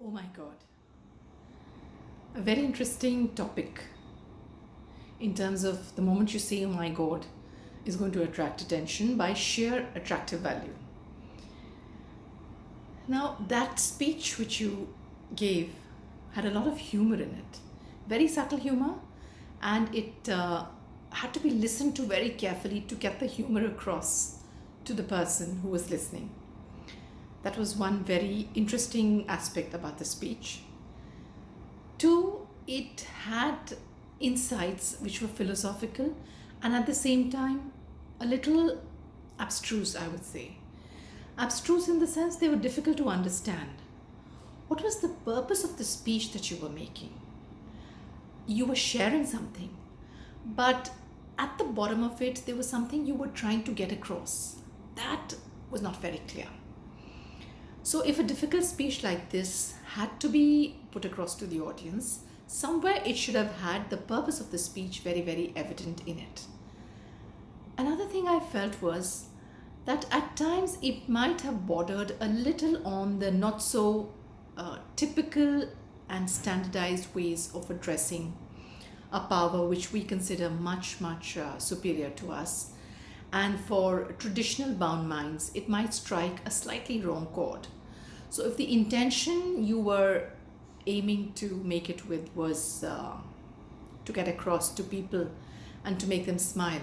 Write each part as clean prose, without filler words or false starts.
Oh my God. A very interesting topic in terms of the moment you say, oh my God, is going to attract attention by sheer attractive value. Now, that speech which you gave had a lot of humor in it, very subtle humor, and it had to be listened to very carefully to get the humor across to the person who was listening. That was one very interesting aspect about the speech. Two, it had insights which were philosophical and at the same time a little abstruse, I would say. Abstruse in the sense they were difficult to understand. What was the purpose of the speech that you were making? You were sharing something, but at the bottom of it, there was something you were trying to get across. That was not very clear. So, if a difficult speech like this had to be put across to the audience, somewhere it should have had the purpose of the speech very, very evident in it. Another thing I felt was that at times it might have bordered a little on the not so typical and standardized ways of addressing a power which we consider much, much superior to us. And for traditional bound minds, it might strike a slightly wrong chord. So, if the intention you were aiming to make it with was to get across to people and to make them smile,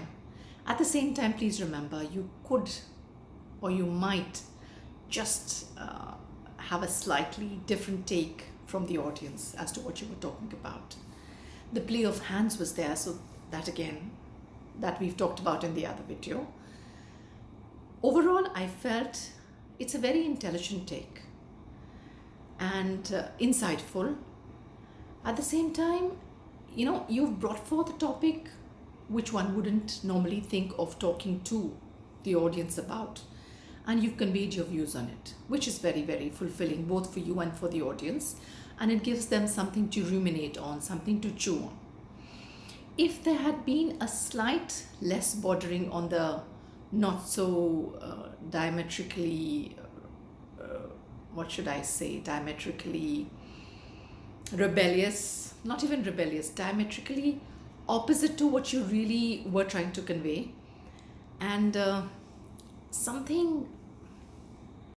at the same time, please remember you could or you might just have a slightly different take from the audience as to what you were talking about. The play of hands was there, so that again, that we've talked about in the other video. Overall, I felt it's a very intelligent take and insightful. At the same time, you've brought forth a topic which one wouldn't normally think of talking to the audience about, and you've conveyed your views on it, which is very, very fulfilling both for you and for the audience, and it gives them something to ruminate on, something to chew on. If there had been a slight less bordering on the not so diametrically, what should I say, diametrically rebellious, not even rebellious, diametrically opposite to what you really were trying to convey, and something